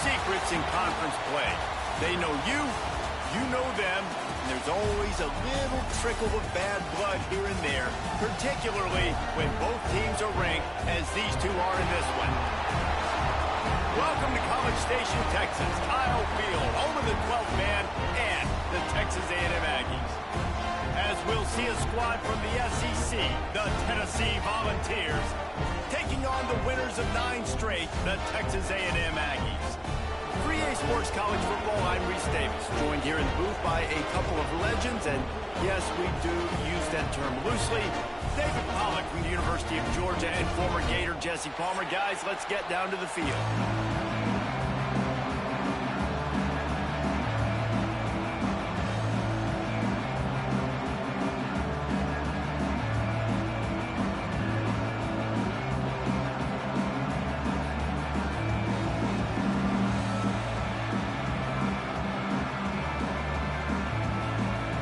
secrets in conference play. They know you, you know them, and there's always a little trickle of bad blood here and there, particularly when both teams are ranked as these two are in this one. Welcome to College Station, Texas, Kyle Field, home of the 12th man and the Texas A&M Aggies. As we'll see a squad from the SEC, the Tennessee Volunteers, taking on the winners of 9 straight, the Texas A&M Aggies. 3A Sports College Football, I'm Reese Davis, joined here in the booth by a couple of legends, and yes, we do use that term loosely. David Pollack from the University of Georgia and former Gator Jesse Palmer. Guys, let's get down to the field.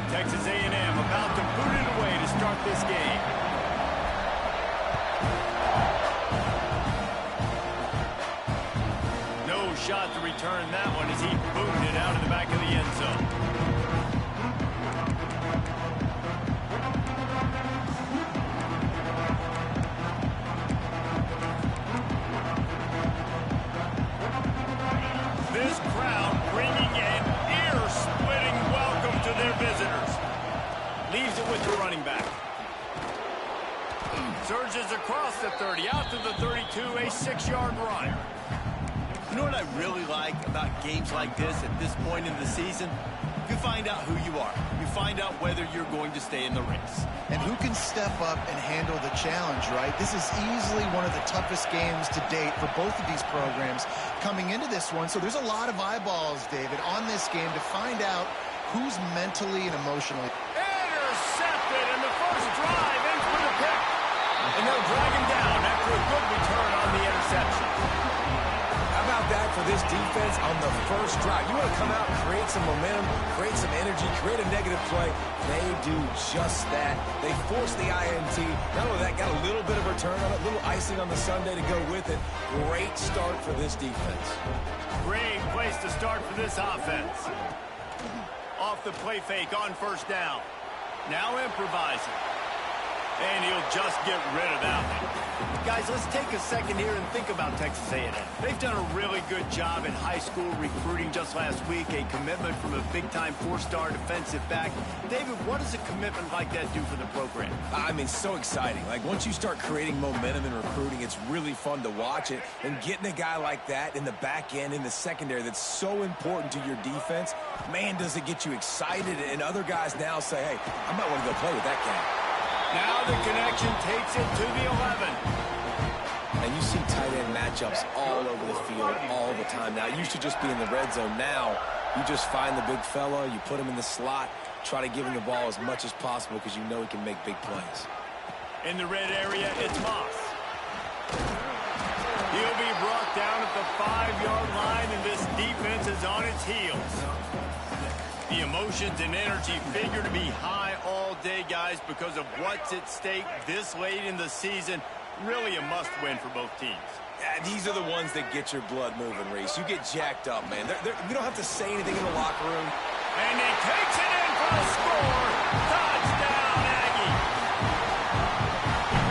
Texas A&M about to boot it away to start this game. No shot to return that one as he booted it out of the back of the end zone. This crowd bringing an ear-splitting welcome to their visitors. Leaves it with the running back. Surges across the 30, out to the 32, a 6-yard run. You know what I really like about games like this at this point in the season? You find out who you are. You find out whether you're going to stay in the race. And who can step up and handle the challenge, right? This is easily one of the toughest games to date for both of these programs coming into this one. So there's a lot of eyeballs, David, on this game to find out who's mentally and emotionally. Intercepted, and the first drive ends with a pick. And they'll drag him down after a good return on the interception. How about that for this defense on the first drive? You want to come out, create some momentum, create some energy, create a negative play. They do just that. They force the INT. Not only that, got a little bit of return on it, a little icing on the sundae to go with it. Great start for this defense. Great place to start for this offense. Off the play fake on first down. Now improvising. And he'll just get rid of that one. Guys, let's take a second here and think about Texas A&M. They've done a really good job in high school recruiting just last week, a commitment from a big-time 4-star defensive back. David, what does a commitment like that do for the program? I mean, so exciting. Like, once you start creating momentum in recruiting, it's really fun to watch it. And getting a guy like that in the back end, in the secondary, that's so important to your defense, man, does it get you excited. And other guys now say, hey, I might want to go play with that guy. Now the connection takes it to the 11. And you see tight end matchups all over the field all the time. Now, it used to just be in the red zone. Now, you just find the big fella, you put him in the slot, try to give him the ball as much as possible because you know he can make big plays. In the red area, it's Moss. He'll be brought down at the 5-yard line, and this defense is on its heels. The emotions and energy figure to be high all day, guys, because of what's at stake this late in the season. Really a must-win for both teams. Yeah, these are the ones that get your blood moving, Reese. You get jacked up, man. We don't have to say anything in the locker room. And he takes it in for the score. Touchdown, Aggie.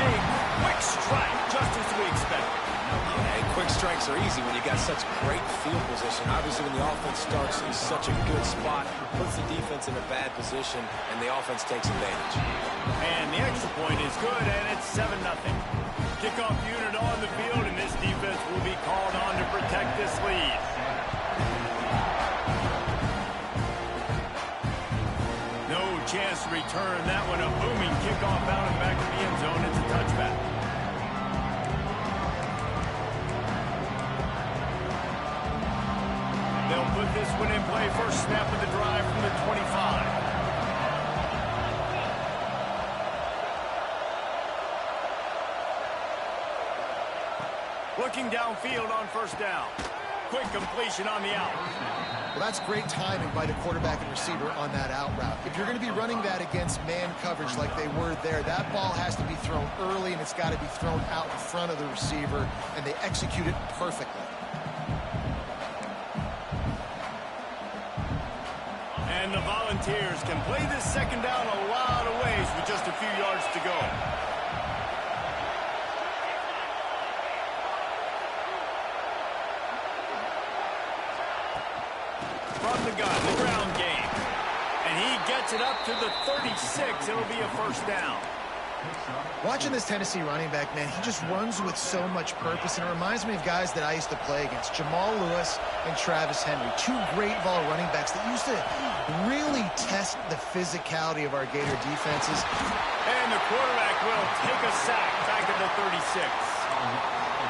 A quick strike, just as we expected. Yeah, and quick strikes are easy when you got such great field position. Obviously, when the offense starts in such a good spot, puts the defense in a bad position, and the offense takes advantage. And the extra point is good, and it's 7-0. Kickoff unit on the field, and this defense will be called on to protect this lead. No chance to return that one. A booming kickoff out in the back of the end zone. It's a touchback. They'll put this one in play. First snap of the drive from the 25. Looking downfield on first down. Quick completion on the out. Well, that's great timing by the quarterback and receiver on that out route. If you're going to be running that against man coverage like they were there, that ball has to be thrown early, and it's got to be thrown out in front of the receiver, and they execute it perfectly. Volunteers can play this second down a lot of ways with just a few yards to go. From the gun, the ground game. And he gets it up to the 36. It'll be a first down. Watching this Tennessee running back, man, he just runs with so much purpose, and it reminds me of guys that I used to play against, Jamal Lewis and Travis Henry, two great ball running backs that used to really test the physicality of our Gator defenses. And the quarterback will take a sack back at the 36.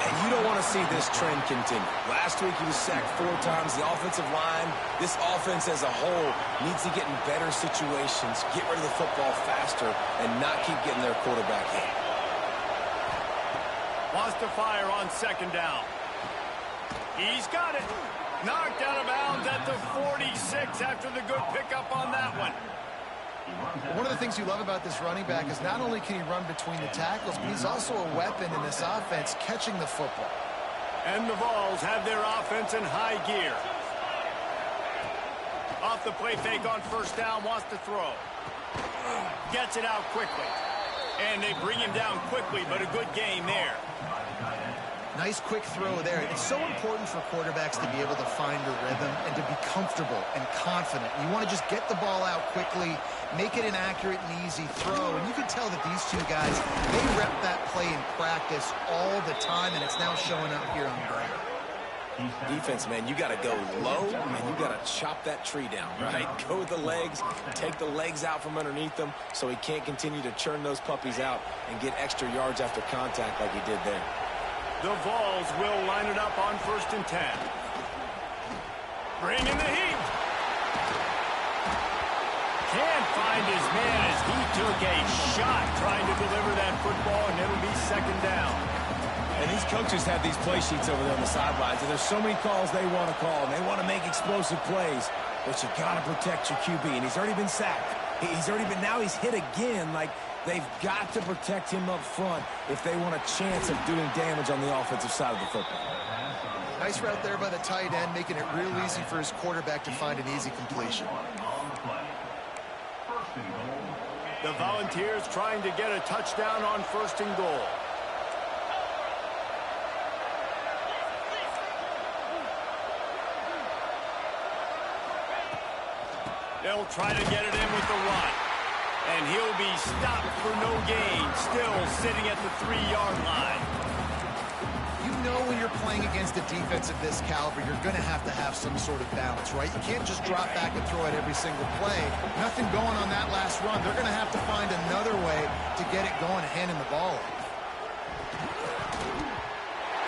And you don't want to see this trend continue. Last week he was sacked 4 times. The offensive line, this offense as a whole, needs to get in better situations, get rid of the football faster, and not keep getting their quarterback hit. Wants to fire on second down. He's got it. Knocked out of bounds at the 46 after the good pickup on that one. One of the things you love about this running back is not only can he run between the tackles, but he's also a weapon in this offense catching the football. And the Vols have their offense in high gear. Off the play fake on first down, wants to throw. Gets it out quickly. And they bring him down quickly, but a good game there. Nice quick throw there. It's so important for quarterbacks to be able to find a rhythm and to be comfortable and confident. You want to just get the ball out quickly, make it an accurate and easy throw. And you can tell that these two guys, they rep that play in practice all the time, and it's now showing up here on ground. Defense, man, you got to go low, and you got to chop that tree down, right? Go with the legs, take the legs out from underneath them so he can't continue to churn those puppies out and get extra yards after contact like he did there. The Vols will line it up on 1st and 10. Bring in the heat. Can't find his man as he took a shot trying to deliver that football, and it'll be second down. And these coaches have these play sheets over there on the sidelines, and there's so many calls they want to call, and they want to make explosive plays, but you got to protect your QB, and he's already been sacked. Now he's hit again. Like, they've got to protect him up front if they want a chance of doing damage on the offensive side of the football. Nice route there by the tight end, making it real easy for his quarterback to find an easy completion. The Volunteers trying to get a touchdown on 1st and goal. They'll try to get it in with the run. And he'll be stopped for no gain, still sitting at the 3-yard line. You know when you're playing against a defense of this caliber, you're going to have some sort of balance, right? You can't just drop back and throw it every single play. Nothing going on that last run. They're going to have to find another way to get it going and hand him the ball.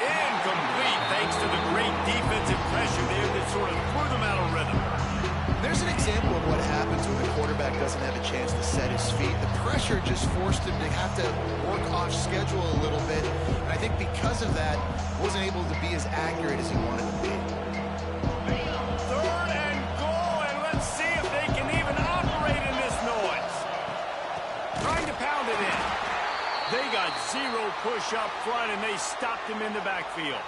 Incomplete, thanks to the great defensive pressure there that sort of threw them out of rhythm. There's an example of what happens when the quarterback doesn't have a chance to set his feet. The pressure just forced him to have to work off schedule a little bit. And I think because of that, wasn't able to be as accurate as he wanted to be. 3rd and goal, and let's see if they can even operate in this noise. Trying to pound it in. They got 0 push up front, and they stopped him in the backfield.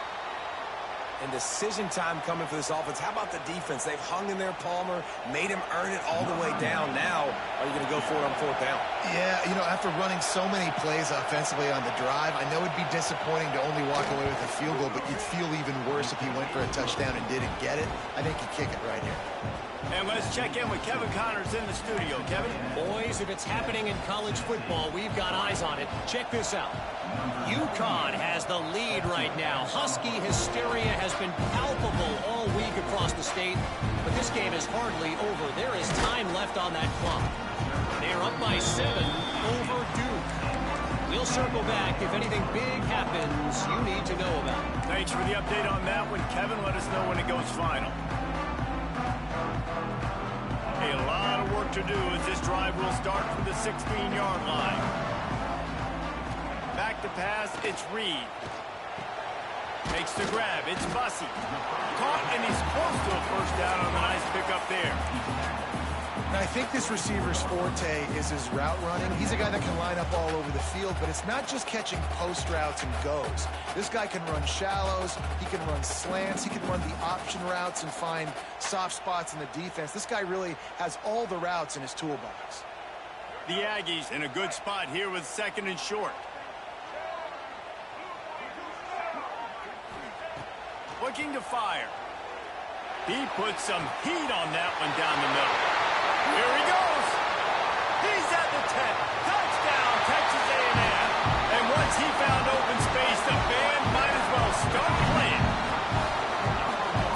And decision time coming for this offense. How about the defense? They've hung in there, Palmer, made him earn it all the way down. Now, are you going to go for it on 4th down? Yeah, you know, after running so many plays offensively on the drive, I know it'd be disappointing to only walk away with a field goal, but you'd feel even worse if he went for a touchdown and didn't get it. I think he'd kick it right here. And let's check in with Kevin Connors in the studio. Kevin? Boys, if it's happening in college football, we've got eyes on it. Check this out. UConn has the lead right now. Husky hysteria has been palpable all week across the state, but this game is hardly over. There is time left on that clock. They're up by 7 over Duke. We'll circle back if anything big happens you need to know about. Thanks for the update on that one, Kevin. Let us know when it goes final. A lot of work to do as this drive will start from the 16-yard line. Back to pass, it's Reed. Makes the grab, it's Bussey. Caught, and he's close to a first down on the nice pickup there. And I think this receiver's forte is his route running. He's a guy that can line up all over the field, but it's not just catching post routes and goes. This guy can run shallows, he can run slants, he can run the option routes and find soft spots in the defense. This guy really has all the routes in his toolbox. The Aggies in a good spot here with 2nd and short. Looking to fire. He puts some heat on that one down the middle. Here he goes. He's at the 10. Touchdown, Texas A&M. And once he found open space, the band might as well start playing.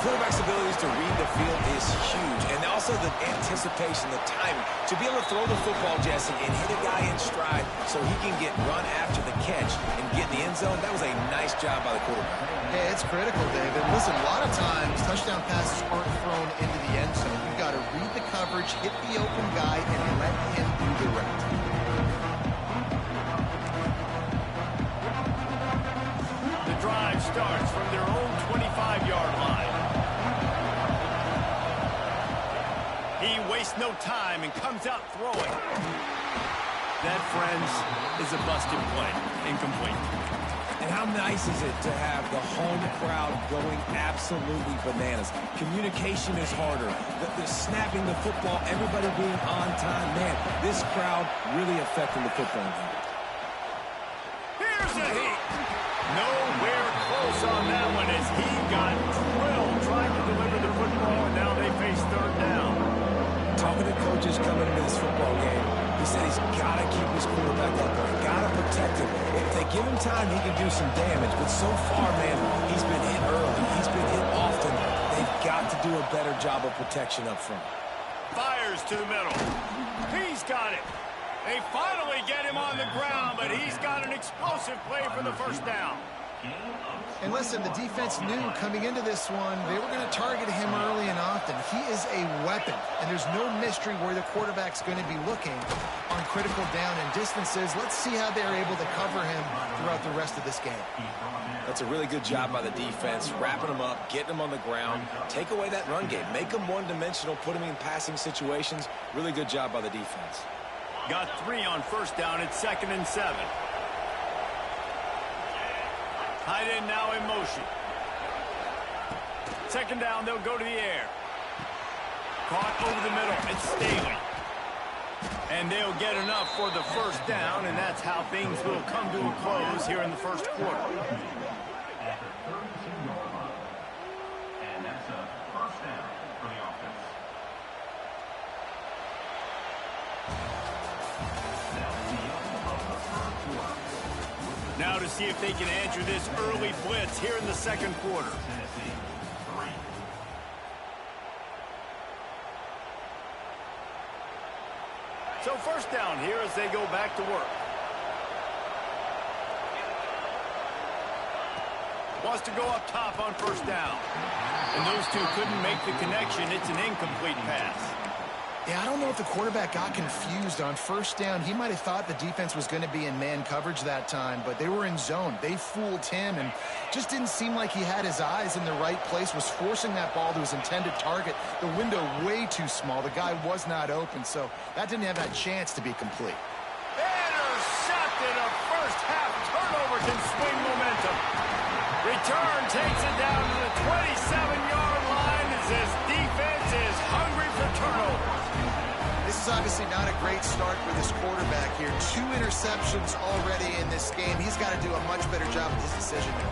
Quarterback's abilities to read the field is huge, and also the anticipation, the timing. To be able to throw the football, Jesse, and hit a guy in stride so he can get run after the catch and get in the end zone, that was a nice job by the quarterback. Yeah, it's critical, David. Listen, a lot of times touchdown passes aren't thrown into the end zone. You've got to read the coverage, hit the open guy, and let him do the rest. The drive starts from their own 25-yard line. He wastes no time and comes out throwing. That, friends, is a busted play. Incomplete. And how nice is it to have the home crowd going absolutely bananas? Communication is harder. The snapping the football, everybody being on time. Man, this crowd really affecting the football game. Here's a hit. Nowhere close on that one as he got drilled trying to deliver the football, and now they face 3rd down. Talking to coaches coming into this football game, he said he's got to keep his quarterback upright, got to protect him. If they give him time, he can do some damage. But so far, man, he's been hit early. He's been hit often. They've got to do a better job of protection up front. Fires to the middle. He's got it. They finally get him on the ground, but he's got an explosive play for the 1st down. And listen, the defense knew coming into this one, they were going to target him early and often. He is a weapon, and there's no mystery where the quarterback's going to be looking on critical down and distances. Let's see how they're able to cover him throughout the rest of this game. That's a really good job by the defense, wrapping him up, getting him on the ground, take away that run game, make him one-dimensional, put him in passing situations. Really good job by the defense. Got 3 on 1st down at 2nd and 7. Tight end now in motion. 2nd down, they'll go to the air. Caught over the middle, it's Staley. And they'll get enough for the 1st down, and that's how things will come to a close here in the 1st quarter. And that's a 1st down for the offense. Now to see if they can answer this early blitz here in the 2nd quarter. So 1st down here as they go back to work. Wants to go up top on 1st down. And those two couldn't make the connection. It's an incomplete pass. Yeah, I don't know if the quarterback got confused on 1st down. He might have thought the defense was going to be in man coverage that time, but they were in zone. They fooled him and just didn't seem like he had his eyes in the right place, was forcing that ball to his intended target. The window way too small. The guy was not open, so that didn't have that chance to be complete. Intercepted. A 1st half turnover can swing momentum. Return takes it down to the 27-yard line as this defense is hungry for turnovers. This is obviously not a great start for this quarterback here. 2 interceptions already in this game. He's got to do a much better job with his decision making.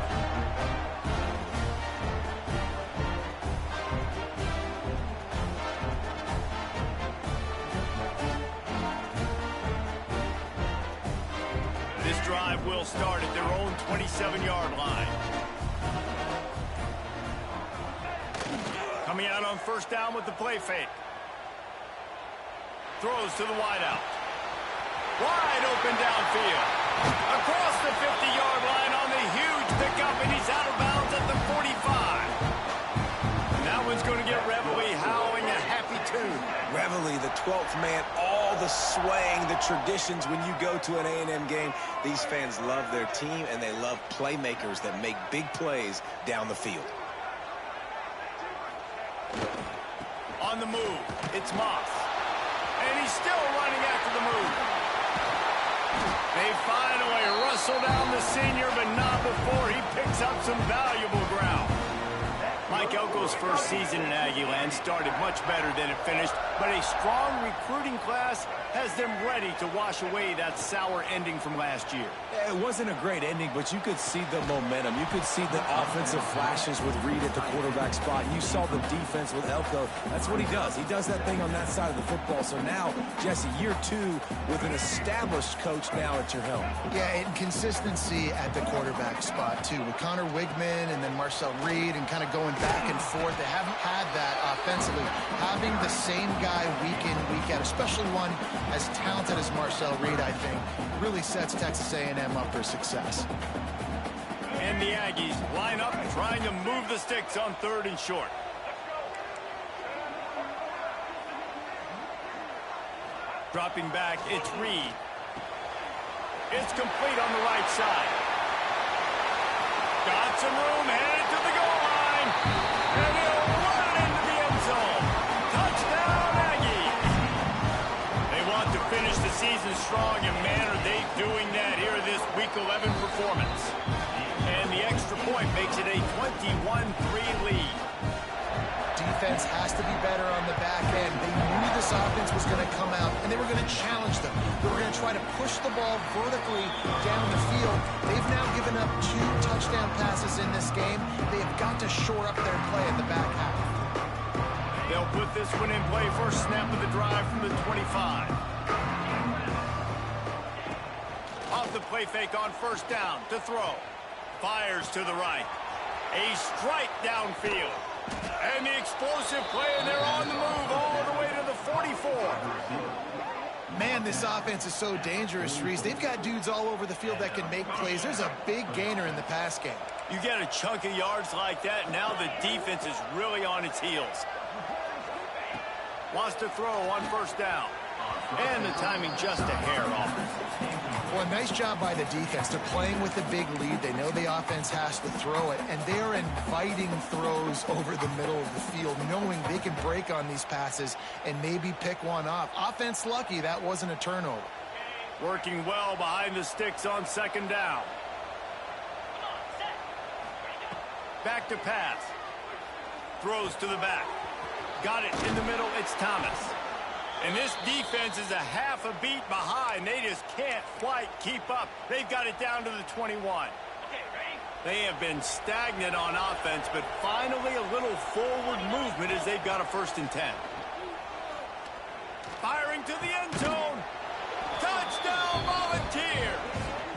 This drive will start at their own 27-yard line. Coming out on 1st down with the play fake. Throws to the wideout. Wide open downfield. Across the 50-yard line on the huge pickup, and he's out of bounds at the 45. And that one's going to get Reveille howling a happy tune. Reveille, the 12th man, all the swaying, the traditions when you go to an A&M game. These fans love their team, and they love playmakers that make big plays down the field. On the move, it's Moss. he's still running after the move. They finally wrestle down the senior, but not before he picks up some valuable ground. Mike Elko's first season in Aggieland started much better than it finished, but a strong recruiting class has them ready to wash away that sour ending from last year. It wasn't a great ending, but you could see the momentum. You could see the offensive flashes with Reed at the quarterback spot. You saw the defense with Elko. That's what he does. He does that thing on that side of the football. So now, Jesse, year 2 with an established coach now at your helm. Yeah, and consistency at the quarterback spot, too. With Connor Wigman and then Marcel Reed and kind of going back and forth. They haven't had that offensively. Having the same guy week in, week out, especially one as talented as Marcel Reed, I think, really sets Texas A&M up for success. And the Aggies line up trying to move the sticks on 3rd and short. Dropping back, it's Reed. It's complete on the right side. Got some room, headed to the goal line. And he'll run it into the end zone. Touchdown, Aggies. They want to finish the season strong, and man, are they doing that here in this Week 11 performance. And the extra point makes it a 21-3 lead. Defense has to be better on the back end. They knew this offense was going to come out, and they were going to challenge them. They were going to try to push the ball vertically down the field. They've now given up 2 touchdown passes in this game. They have got to shore up their play in the back half. They'll put this one in play. First snap of the drive from the 25. Off the play fake on first down to throw. Fires to the right. A strike downfield. And the explosive play, and they're on the move all the way to the 44. Man, this offense is so dangerous, Reese. They've got dudes all over the field that can make plays. There's a big gainer in the pass game. You get a chunk of yards like that, now the defense is really on its heels. Wants to throw on first down. And the timing just a hair off. Well, nice job by the defense. They're playing with a big lead. They know the offense has to throw it, and they are inviting throws over the middle of the field, knowing they can break on these passes and maybe pick one off. Offense lucky that wasn't a turnover. Working well behind the sticks on second down. Back to pass. Throws to the back. Got it in the middle. It's Thomas. And this defense is a half a beat behind. They just can't quite keep up. They've got it down to the 21. They have been stagnant on offense, but finally a little forward movement as they've got a 1st and 10. Firing to the end zone. Touchdown, Volunteer.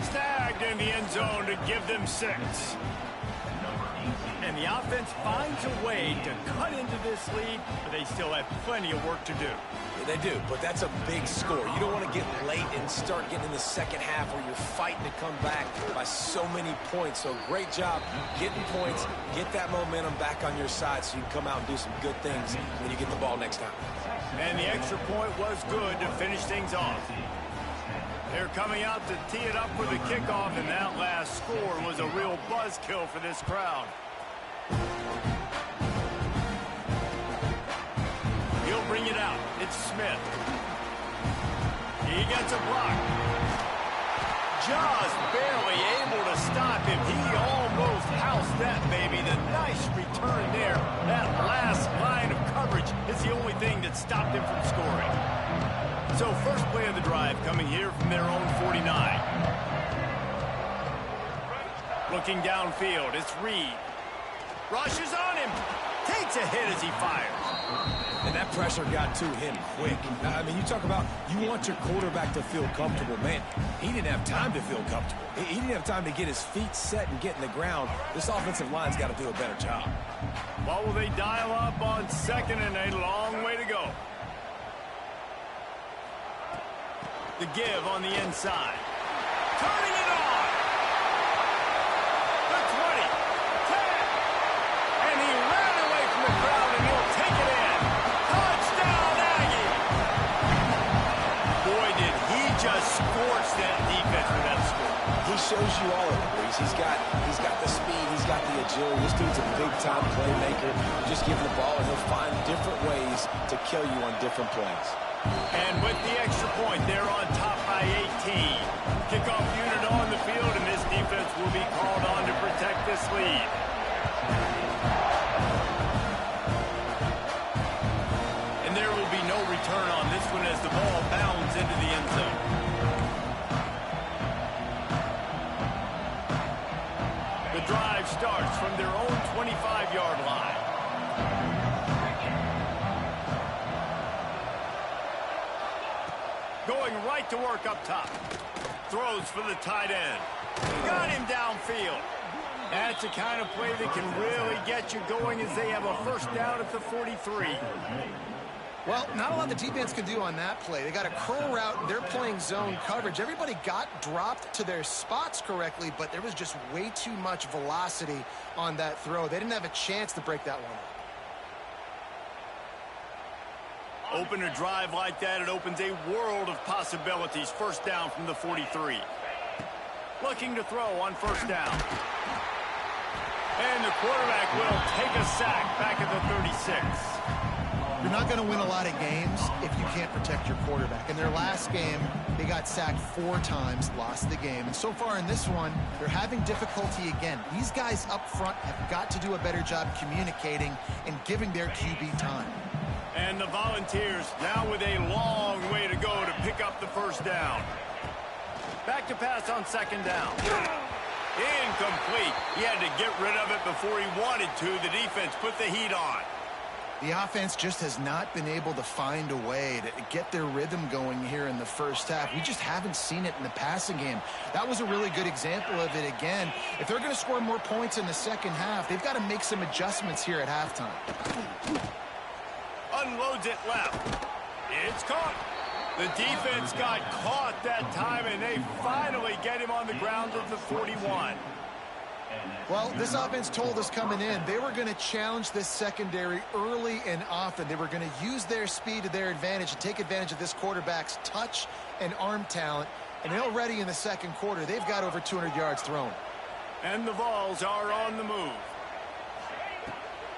Snagged in the end zone to give them 6. And the offense finds a way to cut into this lead, but they still have plenty of work to do. Yeah, they do, but that's a big score. You don't want to get late and start getting in the second half where you're fighting to come back by so many points. So great job getting points, get that momentum back on your side so you can come out and do some good things when you get the ball next time. And the extra point was good to finish things off. They're coming out to tee it up for the kickoff, and that last score was a real buzzkill for this crowd. He'll bring it out. It's Smith. He gets a block. Just barely able to stop him. He almost housed that baby. The nice return there. That last line of coverage is the only thing that stopped him from scoring. So first play of the drive coming here from their own 49. Looking downfield, it's Reed. Rushes on him. Takes a hit as he fires. And that pressure got to him quick. I mean, you talk about you want your quarterback to feel comfortable. Man, he didn't have time to feel comfortable. He didn't have time to get his feet set and get in the ground. This offensive line's got to do a better job. What will they dial up on 2nd and a long way to go? The give on the inside. Turning it on. The 20. 10. And he ran away from the crowd, and he'll take it in. Touchdown, Aggie. Boy, did he just scorch that defense with that score. He shows you all of it, Reese. He's got the speed. He's got the agility. This dude's a big-time playmaker. Just give him the ball, and he'll find different ways to kill you on different plays. And with the extra point, they're on top by 18. Kickoff unit on the field, and this defense will be called on to protect this lead. And there will be no return on this one as the ball bounds into the end zone. The drive starts from their own 25-yard line. Going right to work up top. Throws for the tight end. Got him downfield. That's the kind of play that can really get you going as they have a first down at the 43. Well, not a lot the defense can do on that play. They got a curl route. They're playing zone coverage. Everybody got dropped to their spots correctly, but there was just way too much velocity on that throw. They didn't have a chance to break that one up. Open a drive like that, it opens a world of possibilities. First down from the 43. Looking to throw on first down. And the quarterback will take a sack back at the 36. You're not going to win a lot of games if you can't protect your quarterback. In their last game, they got sacked 4 times, lost the game. And so far in this one, they're having difficulty again. These guys up front have got to do a better job communicating and giving their QB time. And the Volunteers now with a long way to go to pick up the first down. Back to pass on second down. Incomplete. He had to get rid of it before he wanted to. The defense put the heat on. The offense just has not been able to find a way to get their rhythm going here in the first half. We just haven't seen it in the passing game. That was a really good example of it again. If they're going to score more points in the second half, they've got to make some adjustments here at halftime. Unloads it left. It's caught. The defense got caught that time, and they finally get him on the ground at the 41. Well, this offense told us coming in they were going to challenge this secondary early and often. They were going to use their speed to their advantage and take advantage of this quarterback's touch and arm talent. And already in the second quarter, they've got over 200 yards thrown. And the Vols are on the move.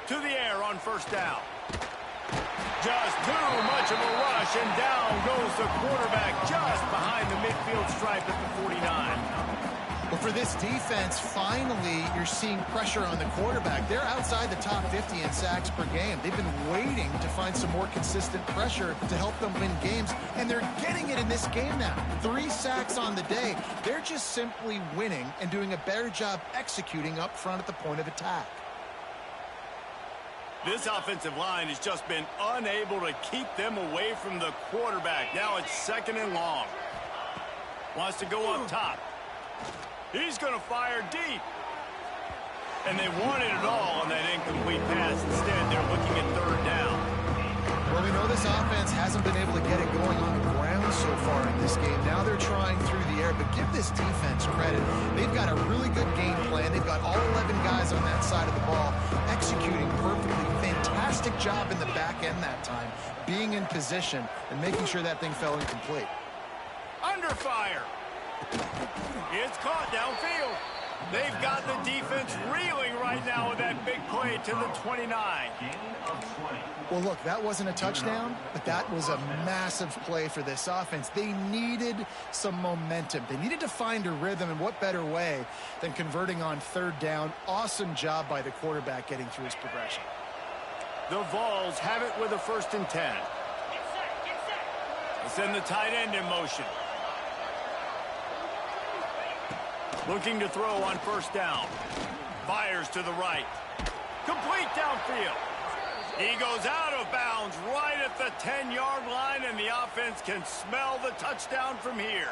To the air on first down. Just too much of a rush, and down goes the quarterback just behind the midfield stripe at the 49. Well, for this defense, finally, you're seeing pressure on the quarterback. They're outside the top 50 in sacks per game. They've been waiting to find some more consistent pressure to help them win games, and they're getting it in this game now. 3 sacks on the day. They're just simply winning and doing a better job executing up front at the point of attack. This offensive line has just been unable to keep them away from the quarterback. Now it's second and long. Wants to go up top. He's going to fire deep. And they wanted it all on that incomplete pass. Instead, they're looking at third down. Well, we know this offense hasn't been able to get it going on the ground so far in this game. Now they're trying through the air, but give this defense credit. They've got a really good game plan. They've got all 11 guys on that side of the ball executing perfectly. Fantastic job in the back end that time, being in position and making sure that thing fell incomplete. Under fire. It's caught downfield. They've got the defense reeling right now with that big play to the 29. Well, look, that wasn't a touchdown, but that was a massive play for this offense. They needed some momentum. They needed to find a rhythm, and what better way than converting on third down. Awesome job by the quarterback getting through his progression. The Vols have it with a 1st and 10. They send the tight end in motion. Looking to throw on first down. Fires to the right. Complete downfield. He goes out of bounds right at the 10-yard line, and the offense can smell the touchdown from here.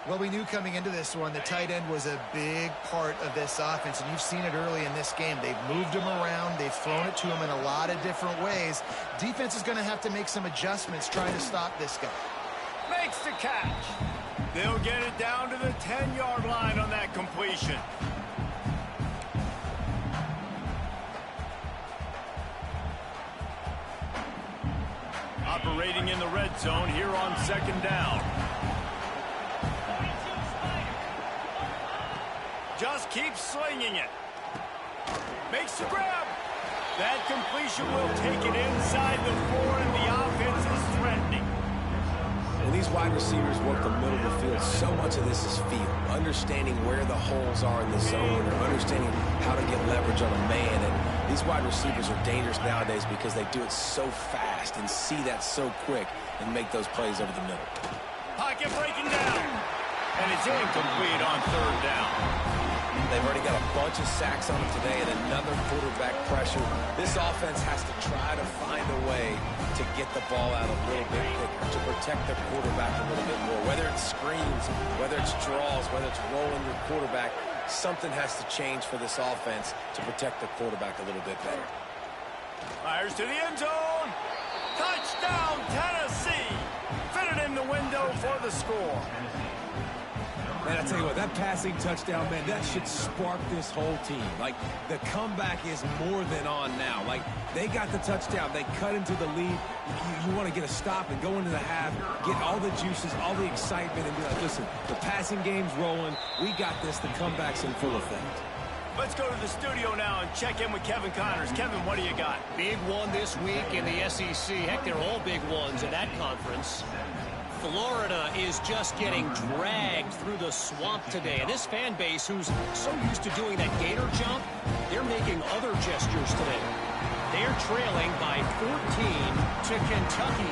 Well, we knew coming into this one the tight end was a big part of this offense, and you've seen it early in this game. They've moved him around. They've thrown it to him in a lot of different ways. Defense is going to have to make some adjustments trying to stop this guy. Makes the catch. They'll get it down to the 10-yard line on that completion. Operating in the red zone here on second down. Just keeps slinging it. Makes the grab. That completion will take it inside the 4, and the offense is threatened. wide receivers work the middle of the field. So much of this is feel, understanding where the holes are in the zone or understanding how to get leverage on a man. And these wide receivers are dangerous nowadays because they do it so fast and see that so quick and make those plays over the middle. Pocket breaking down. And it's incomplete on third down. They've already got a bunch of sacks on them today and another quarterback pressure. This offense has to try to find a way to get the ball out a little bit quicker, to protect the quarterback a little bit more. Whether it's screens, whether it's draws, whether it's rolling your quarterback, something has to change for this offense to protect the quarterback a little bit better. Fires to the end zone. Touchdown, Tennessee. Fitted in the window for the score. Man, I tell you what, that passing touchdown, man, that should spark this whole team. Like, the comeback is more than on now. Like, they got the touchdown. They cut into the lead. You want to get a stop and go into the half, get all the juices, all the excitement, and be like, listen, the passing game's rolling. We got this. The comeback's in full effect. Let's go to the studio now and check in with Kevin Connors. Kevin, what do you got? Big one this week in the SEC. Heck, they're all big ones in that conference. Florida is just getting dragged through the swamp today. And this fan base, who's so used to doing that gator jump, they're making other gestures today. They're trailing by 14 to Kentucky.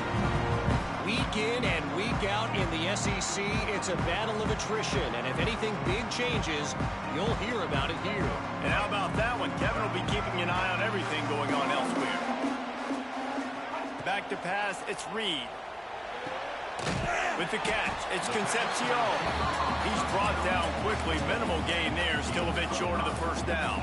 Week in and week out in the SEC, it's a battle of attrition. And if anything big changes, you'll hear about it here. And how about that one? Kevin will be keeping an eye on everything going on elsewhere. Back to pass, it's Reed. With the catch, it's Concepcion. He's brought down quickly. Minimal gain there, still a bit short of the first down.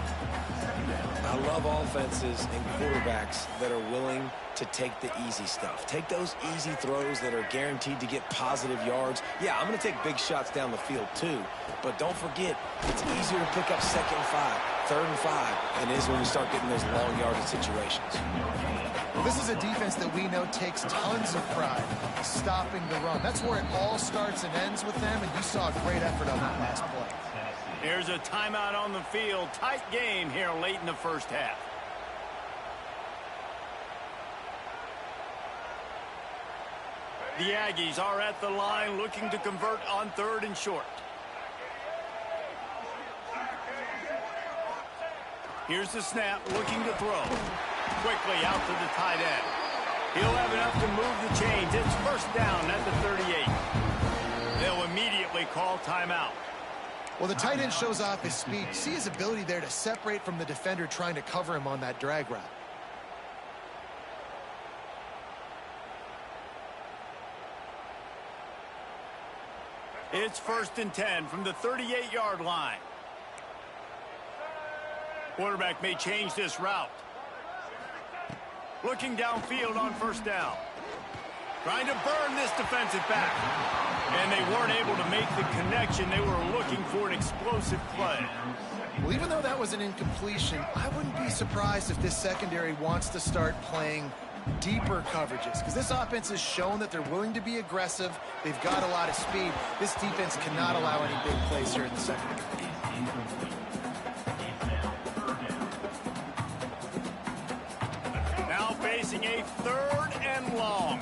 I love offenses and quarterbacks that are willing to take the easy stuff. Take those easy throws that are guaranteed to get positive yards. Yeah, I'm going to take big shots down the field too, but don't forget, it's easier to pick up 2nd and 5, 3rd and 5 than it is when you start getting those long yardage situations. Well, this is a defense that we know takes tons of pride stopping the run. That's where it all starts and ends with them, and you saw a great effort on that last play. Here's a timeout on the field. Tight game here late in the first half. The Aggies are at the line looking to convert on 3rd and short. Here's the snap, looking to throw. Quickly out to the tight end. He'll have enough to move the chains. It's first down at the 38. They'll immediately call timeout. Well, the tight end shows off his speed. See his ability there to separate from the defender trying to cover him on that drag route. It's 1st and 10 from the 38-yard line. Quarterback may change this route. Looking downfield on first down. Trying to burn this defensive back. And they weren't able to make the connection. They were looking for an explosive play. Well, even though that was an incompletion, I wouldn't be surprised if this secondary wants to start playing deeper coverages, because this offense has shown that they're willing to be aggressive. They've got a lot of speed. This defense cannot allow any big plays here in the secondary. Now facing a 3rd and long.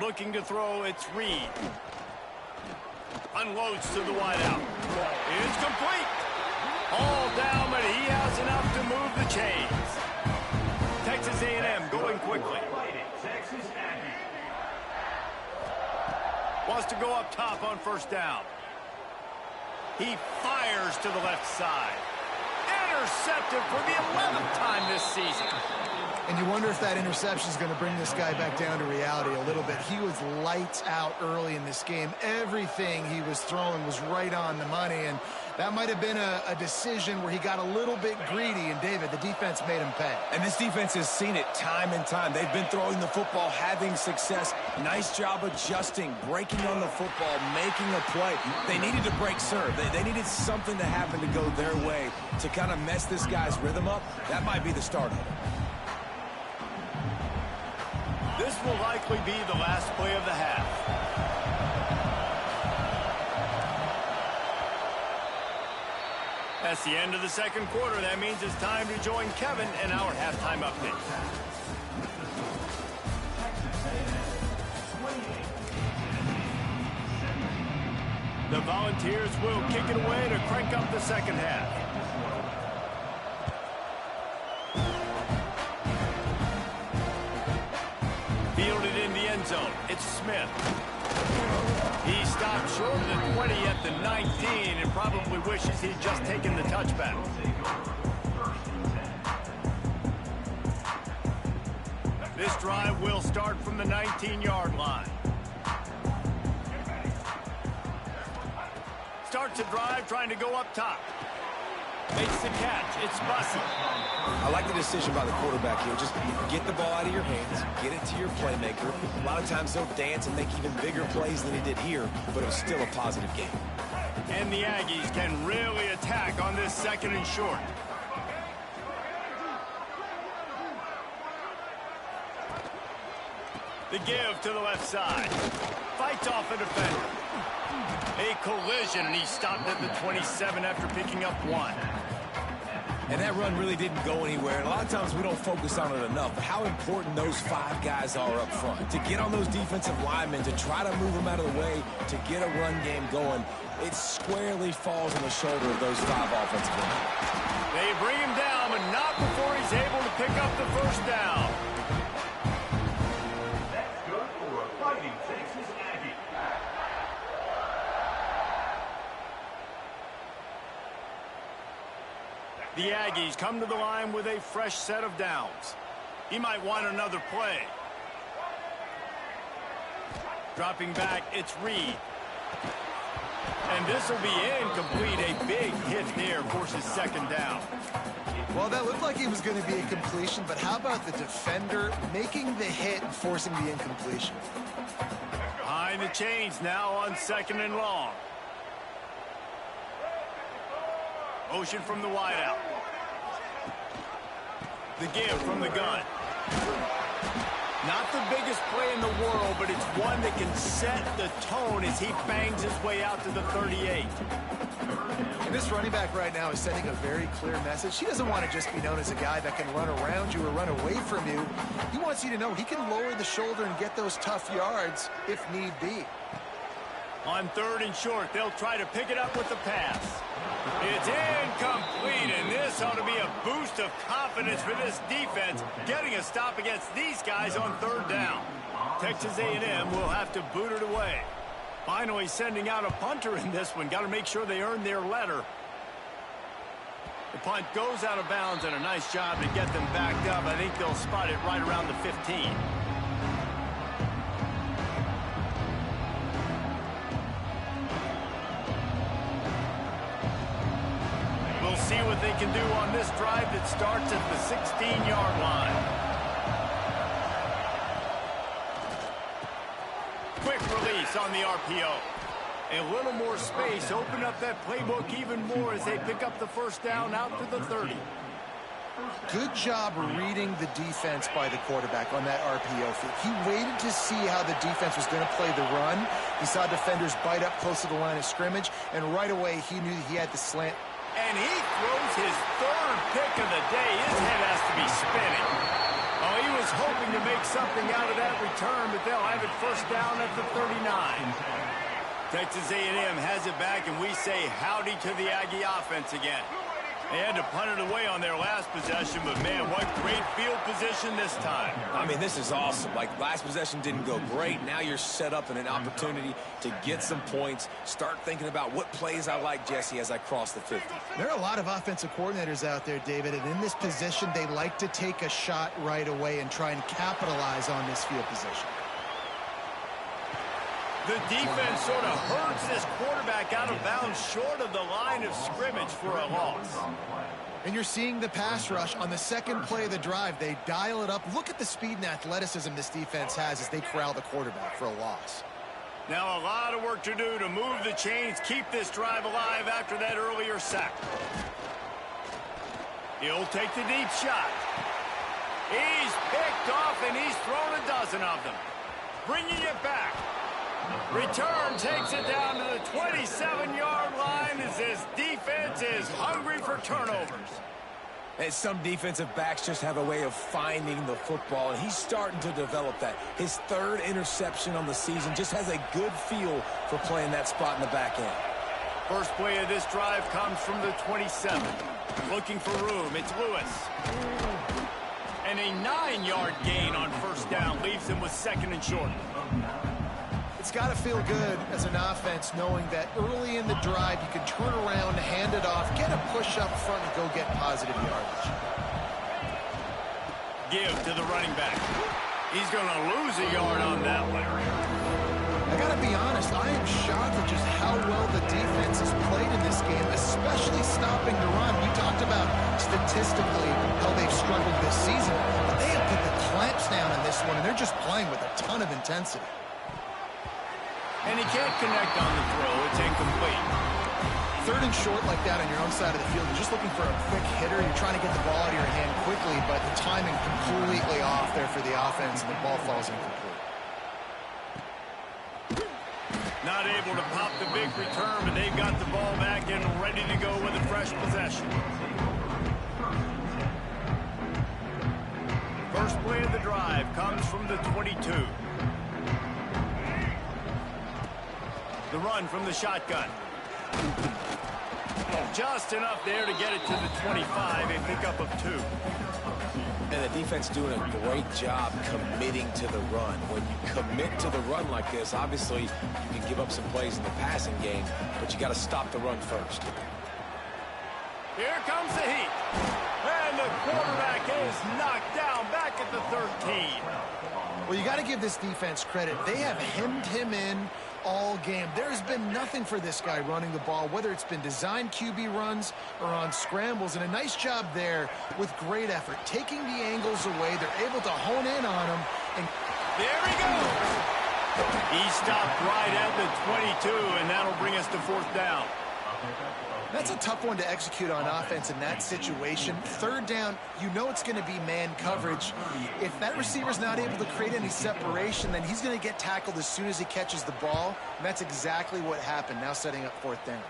Looking to throw, it's Reed. Unloads to the wideout. It's complete. All down, but he has enough to move the chains. Texas A&M going quickly. Wants to go up top on first down. He fires to the left side. Intercepted for the 11th time this season. And you wonder if that interception is going to bring this guy back down to reality a little bit. He was lights out early in this game. Everything he was throwing was right on the money, and that might have been a decision where he got a little bit greedy, and David, the defense made him pay. And this defense has seen it time and time. They've been throwing the football, having success. Nice job adjusting, breaking on the football, making a play. They needed to break serve. They needed something to happen to go their way to kind of mess this guy's rhythm up. That might be the start of it. This will likely be the last play of the half. That's the end of the second quarter. That means it's time to join Kevin in our halftime update. The Volunteers will kick it away to crank up the second half. Fielded in the end zone. It's Smith. He stopped short of the 20 at the 19 and probably wishes he'd just taken the touchback. This drive will start from the 19-yard line. Starts a drive trying to go up top. Makes the catch. It's Bussey. I like the decision by the quarterback here. Just get the ball out of your hands, get it to your playmaker. A lot of times they'll dance and make even bigger plays than he did here, but it was still a positive game. And the Aggies can really attack on this second and short. The give to the left side. Fights off a defender. A collision, and he stopped at the 27 after picking up one. And that run really didn't go anywhere. And a lot of times we don't focus on it enough, but how important those 5 guys are up front. To get on those defensive linemen, to try to move them out of the way, to get a run game going, it squarely falls on the shoulder of those 5 offensive linemen. They bring him down, but not before he's able to pick up the first down. That's good for a Fighting Texas Aggie. The Aggies come to the line with a fresh set of downs. He might want another play. Dropping back, it's Reed. And this will be incomplete. A big hit there forces second down. Well, that looked like it was going to be a completion, but how about the defender making the hit and forcing the incompletion? Behind the chains now on second and long. Motion from the wideout. The give from the gun. Not the biggest play in the world, but it's one that can set the tone as he bangs his way out to the 38. And this running back right now is sending a very clear message. He doesn't want to just be known as a guy that can run around you or run away from you. He wants you to know he can lower the shoulder and get those tough yards if need be. On third and short, they'll try to pick it up with the pass. It's incomplete, and this ought to be a boost of confidence for this defense, getting a stop against these guys on third down. Texas A&M will have to boot it away. Finally sending out a punter in this one. Got to make sure they earn their letter. The punt goes out of bounds, and a nice job to get them backed up. I think they'll spot it right around the 15. We'll see what they can do on this drive that starts at the 16-yard line. Quick release on the RPO. A little more space. Open up that playbook even more as they pick up the first down out to the 30. Good job reading the defense by the quarterback on that RPO feed. He waited to see how the defense was going to play the run. He saw defenders bite up close to the line of scrimmage, and right away he knew he had the slant. And he throws his third pick of the day. His head has to be spinning. Oh, he was hoping to make something out of that return, but they'll have it first down at the 39. Texas A&M has it back, and we say howdy to the Aggie offense again. They had to punt it away on their last possession, but man, what great field position this time. I mean, this is awesome. Like, last possession didn't go great. Now you're set up in an opportunity to get some points. Start thinking about what plays I like, Jesse, as I cross the 50. There are a lot of offensive coordinators out there, David, and in this position, they like to take a shot right away and try and capitalize on this field position. The defense sort of hurts this quarterback out of bounds short of the line of scrimmage for a loss. And you're seeing the pass rush on the second play of the drive. They dial it up. Look at the speed and athleticism this defense has as they corral the quarterback for a loss. Now a lot of work to do to move the chains, keep this drive alive after that earlier sack. He'll take the deep shot. He's picked off, and he's thrown a dozen of them. Bringing it back. Return takes it down to the 27-yard line as this defense is hungry for turnovers. And some defensive backs just have a way of finding the football, and he's starting to develop that. His third interception on the season just has a good feel for playing that spot in the back end. First play of this drive comes from the 27. Looking for room, it's Lewis. And a 9-yard gain on first down leaves him with second and short. It's got to feel good as an offense knowing that early in the drive you can turn around, hand it off, get a push up front, and go get positive yardage. Give to the running back. He's going to lose a yard on that one. I got to be honest, I am shocked at just how well the defense has played in this game, especially stopping the run. We talked about statistically how they've struggled this season, but they have put the clamps down in this one, and they're just playing with a ton of intensity. And he can't connect on the throw. It's incomplete. Third and short like that on your own side of the field, you're just looking for a quick hitter. You're trying to get the ball out of your hand quickly, but the timing completely off there for the offense, and the ball falls incomplete. Not able to pop the big return, but they've got the ball back and ready to go with a fresh possession. First play of the drive comes from the 22. The run from the shotgun. Just enough there to get it to the 25, a pickup of 2. And the defense doing a great job committing to the run. When you commit to the run like this, obviously you can give up some plays in the passing game, but you got to stop the run first. Here comes the heat. And the quarterback is knocked down back at the 13. Well, you got to give this defense credit. They have hemmed him in all game. There's been nothing for this guy running the ball, whether it's been designed QB runs or on scrambles, and a nice job there with great effort. Taking the angles away, they're able to hone in on him. And there he goes. He stopped right at the 22, and that'll bring us to fourth down. That's a tough one to execute on offense in that situation. Third down, you know it's going to be man coverage. If that receiver's not able to create any separation, then he's going to get tackled as soon as he catches the ball. And that's exactly what happened, now setting up fourth down.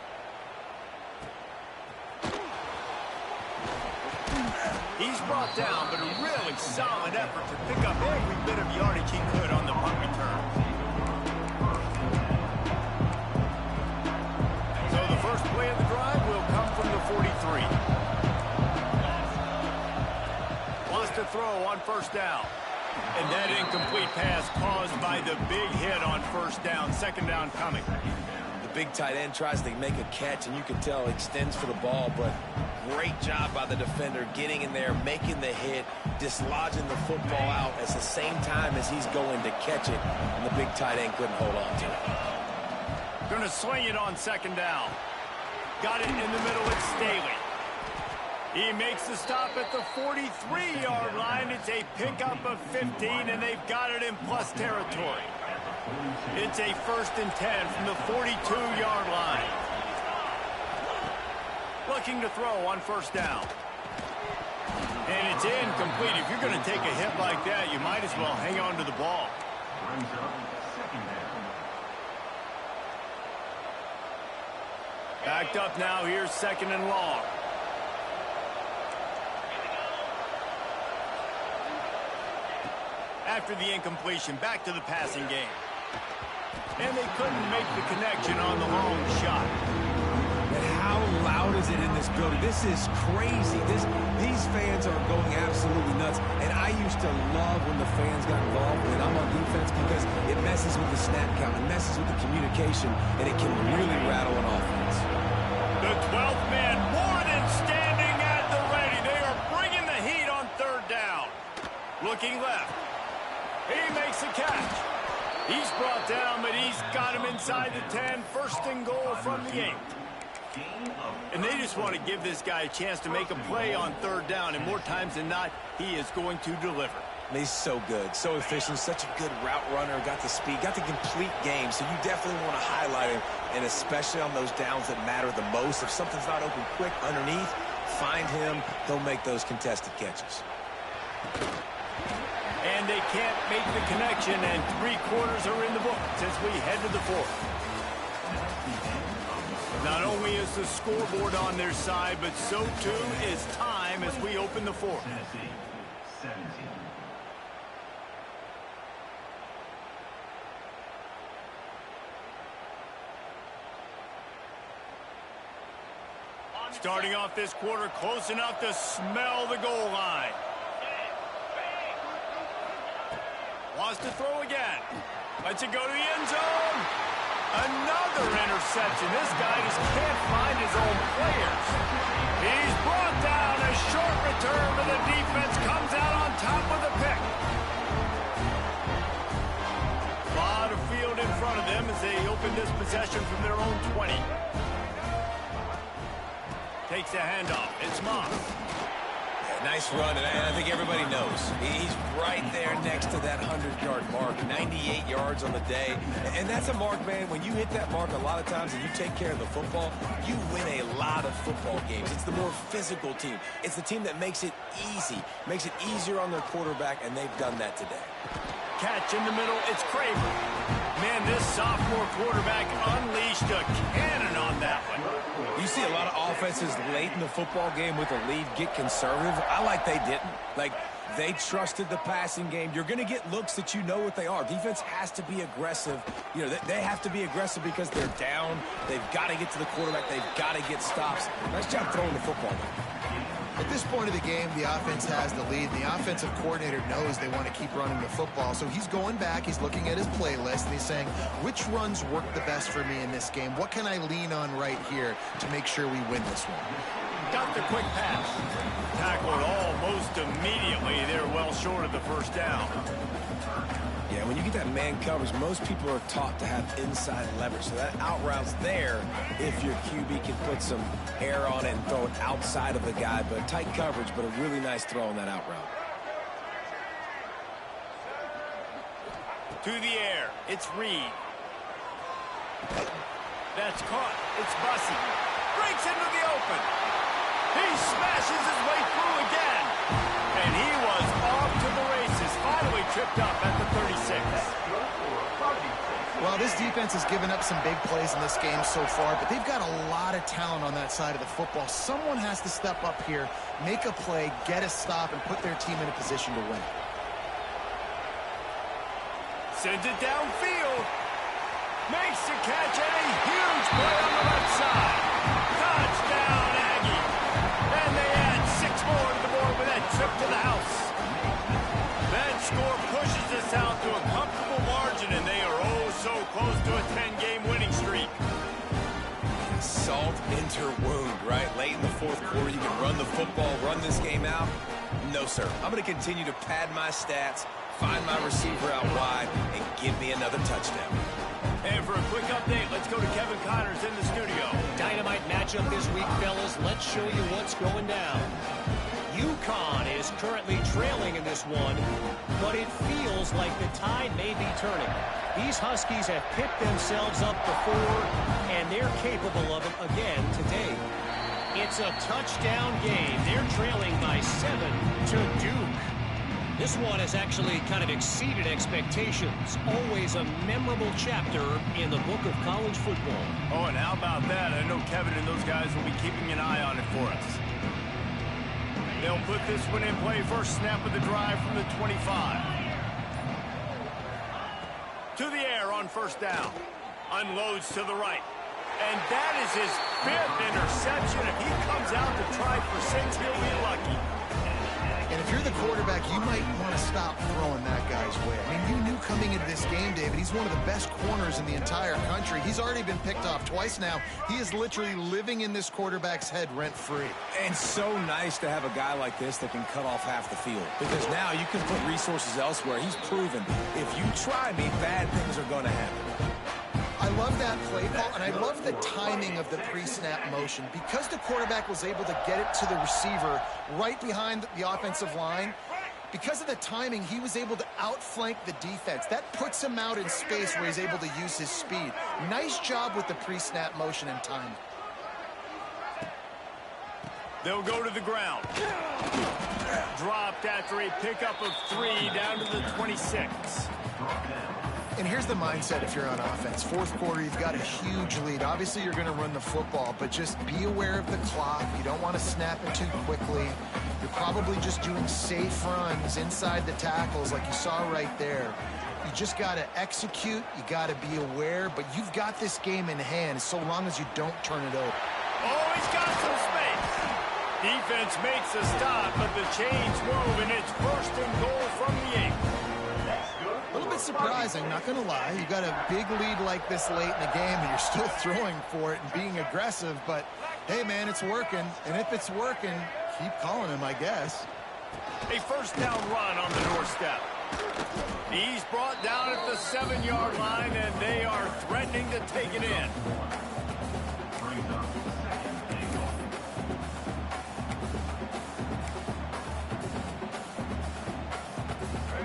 He's brought down, but a really solid effort to pick up every bit of yardage he could on the punt return. First play of the drive will come from the 43. Wants to throw on first down. And that incomplete pass caused by the big hit on first down. Second down coming. The big tight end tries to make a catch, and you can tell he extends for the ball, but great job by the defender getting in there, making the hit, dislodging the football out at the same time as he's going to catch it, and the big tight end couldn't hold on to it. Going to swing it on second down. Got it in the middle, it's Staley. He makes the stop at the 43-yard line. It's a pickup of 15, and they've got it in plus territory. It's a 1st and 10 from the 42-yard line. Looking to throw on first down. And it's incomplete. If you're going to take a hit like that, you might as well hang on to the ball. Backed up now, here's second and long. After the incompletion, back to the passing game. And they couldn't make the connection on the long shot. And how loud is it in this building? This is crazy. These fans are going absolutely nuts. And I used to love when the fans got involved when I'm on defense because it messes with the snap count, it messes with the communication, and it can really rattle an offense. The 12th man more than standing at the ready. They are bringing the heat on third down. Looking left. He makes a catch. He's brought down, but he's got him inside the 10. First and goal from the 8. And they just want to give this guy a chance to make a play on third down, and more times than not, he is going to deliver. He's so good, so efficient, such a good route runner, got the speed, got the complete game, so you definitely want to highlight him, and especially on those downs that matter the most. If something's not open quick underneath, find him, he'll make those contested catches. And they can't make the connection, and 3 quarters are in the books as we head to the 4th. Not only is the scoreboard on their side, but so too is time as we open the 4th. Starting off this quarter close enough to smell the goal line. Wants to throw again. Lets it go to the end zone. Another interception. This guy just can't find his own players. He's brought down. A short return, but the defense comes out on top with a pick. A lot of field in front of them as they open this possession from their own 20. Takes a handoff. It's Moss. Nice run, and I think everybody knows. He's right there next to that 100-yard mark, 98 yards on the day. And that's a mark, man, when you hit that mark a lot of times and you take care of the football, you win a lot of football games. It's the more physical team. It's the team that makes it easy, makes it easier on their quarterback, and they've done that today. Catch in the middle. It's Kramer. Man, this sophomore quarterback unleashed a cannon on that one. You see a lot of offenses late in the football game with a lead get conservative. I like they didn't. Like, they trusted the passing game. You're going to get looks that you know what they are. Defense has to be aggressive. You know, they have to be aggressive because they're down. They've got to get to the quarterback. They've got to get stops. Nice job throwing the football. At this point of the game, the offense has the lead. The offensive coordinator knows they want to keep running the football. So he's going back, he's looking at his playlist, and he's saying, which runs work the best for me in this game? What can I lean on right here to make sure we win this one? Got the quick pass. Tackled almost immediately. They're well short of the first down. Yeah, when you get that man coverage, most people are taught to have inside leverage. So that out route's there if your QB can put some air on it and throw it outside of the guy. But tight coverage, but a really nice throw on that out route. To the air. It's Reed. That's caught. It's Bussey. Breaks into the open. He smashes his way through again. And he was off to the races. Finally tripped up at the 36. Well, this defense has given up some big plays in this game so far, but they've got a lot of talent on that side of the football. Someone has to step up here, make a play, get a stop, and put their team in a position to win. Sends it downfield. Makes the catch and a huge play on the left side. Touchdown, Aggie. And they add 6 more to the board with that trip to the house. That score pushes us out to a comfortable margin, and they are oh so close to a 10-game winning streak. Salt into wound, right? Late in the fourth quarter, you can run the football, run this game out. No, sir. I'm going to continue to pad my stats, find my receiver out wide, and give me another touchdown. And for a quick update, let's go to Kevin Connors in the studio. Dynamite matchup this week, fellas. Let's show you what's going down. UConn is currently trailing in this one, but it feels like the tide may be turning. These Huskies have picked themselves up before, and they're capable of it again today. It's a touchdown game. They're trailing by 7 to Duke. This one has actually kind of exceeded expectations. Always a memorable chapter in the book of college football. Oh, and how about that? I know Kevin and those guys will be keeping an eye on it for us. They'll put this one in play. First snap of the drive from the 25. To the air on first down. Unloads to the right. And that is his 5th interception. If he comes out to try for 6, he'll be lucky. And if you're the quarterback, you might want to stop throwing that guy's way. I mean, you knew coming into this game, David, he's one of the best corners in the entire country. He's already been picked off twice now. He is literally living in this quarterback's head rent-free. And so nice to have a guy like this that can cut off half the field. Because now you can put resources elsewhere. He's proven if you try me, bad things are going to happen. I love that play call, and I love the timing of the pre-snap motion. Because the quarterback was able to get it to the receiver right behind the offensive line, because of the timing, he was able to outflank the defense. That puts him out in space where he's able to use his speed. Nice job with the pre-snap motion and timing. They'll go to the ground. Dropped after a pickup of 3 down to the 26. And here's the mindset if you're on offense. Fourth quarter, you've got a huge lead. Obviously, you're going to run the football, but just be aware of the clock. You don't want to snap it too quickly. You're probably just doing safe runs inside the tackles like you saw right there. You just got to execute. You got to be aware, but you've got this game in hand so long as you don't turn it over. Oh, he's got some space. Defense makes a stop, but the chains move, and it's first and goal from the 8. A little bit surprising, not going to lie. You got a big lead like this late in the game, and you're still throwing for it and being aggressive. But, hey, man, it's working. And if it's working, keep calling him, I guess. A first down run on the doorstep. He's brought down at the 7-yard line, and they are threatening to take it in.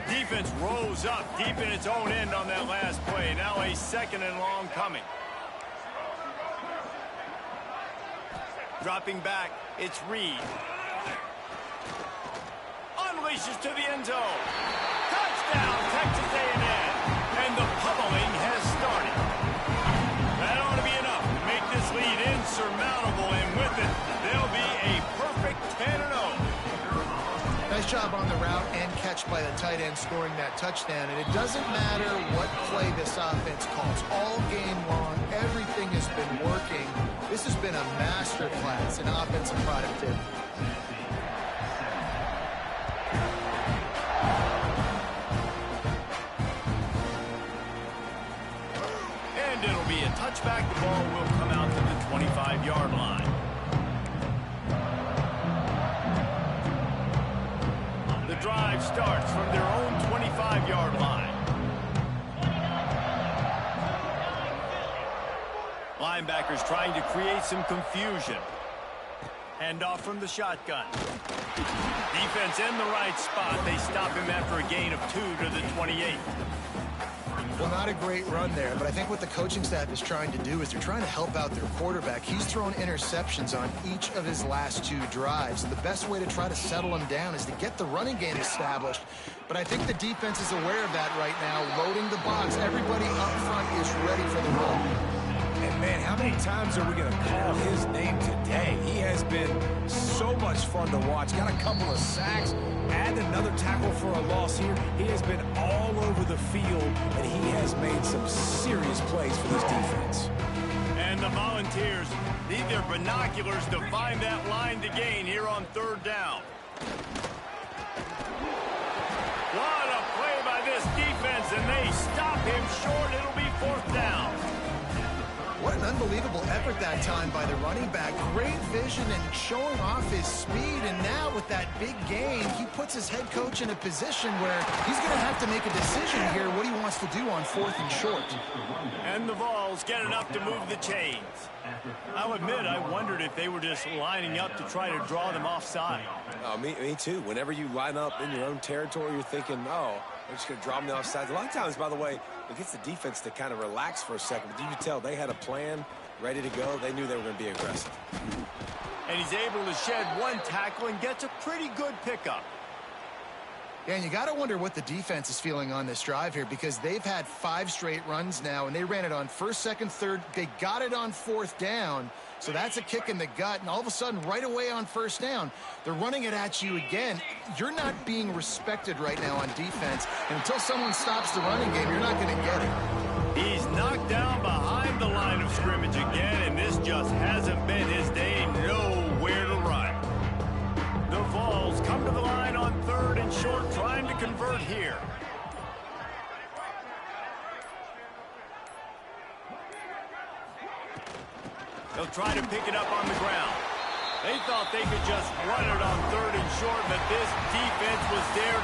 Defense rose up deep in its own end on that last play. Now a 2nd and long coming. Dropping back, it's Reed. Unleashes to the end zone. Touchdown, Texas A&M. And the pummeling has started. That ought to be enough to make this lead insurmountable, and with it, they'll be a perfect 10-0. Nice job on the route and catch by the tight end scoring that touchdown. And it doesn't matter what play this offense calls. All game long, everything has been working. This has been a masterclass in offensive productivity. And it'll be a touchback. The ball will come out to the 25-yard line. The drive starts from their own 25-yard line. Linebackers trying to create some confusion. Handoff from the shotgun. Defense in the right spot. They stop him after a gain of 2 to the 28. Well, not a great run there, but I think what the coaching staff is trying to do is they're trying to help out their quarterback. He's thrown interceptions on each of his last 2 drives. And the best way to try to settle him down is to get the running game established. But I think the defense is aware of that right now, loading the box. Everybody up front is ready for the run. And, man, how many times are we going to call his name today? He has been so much fun to watch. Got a couple of sacks, add another tackle for a loss here. He has been all over the field, and he has made some serious plays for this defense. And the Volunteers need their binoculars to find that line to gain here on 3rd down. What a play by this defense, and they stop him short. It'll be 4th down. What an unbelievable effort that time by the running back. Great vision and showing off his speed. And now with that big gain, he puts his head coach in a position where he's going to have to make a decision here what he wants to do on 4th and short. And the Vols get enough to move the chains. I'll admit, I wondered if they were just lining up to try to draw them offside. Me too. Whenever you line up in your own territory, you're thinking, oh, they're just going to draw them the offsides. A lot of times, by the way, it gets the defense to kind of relax for a second. But you can tell they had a plan ready to go. They knew they were going to be aggressive. And he's able to shed 1 tackle and gets a pretty good pickup. Yeah, and you got to wonder what the defense is feeling on this drive here, because they've had 5 straight runs now, and they ran it on 1st, 2nd, 3rd. They got it on 4th down, so that's a kick in the gut. And all of a sudden, right away on 1st down, they're running it at you again. You're not being respected right now on defense, and until someone stops the running game, you're not going to get it. He's knocked down behind the line of scrimmage again, and this just hasn't been his day. Nowhere to run. The Vols come to the line on 3rd and short, trying to convert here. They'll try to pick it up on the ground. They thought they could just run it on 3rd and short, but this defense was there to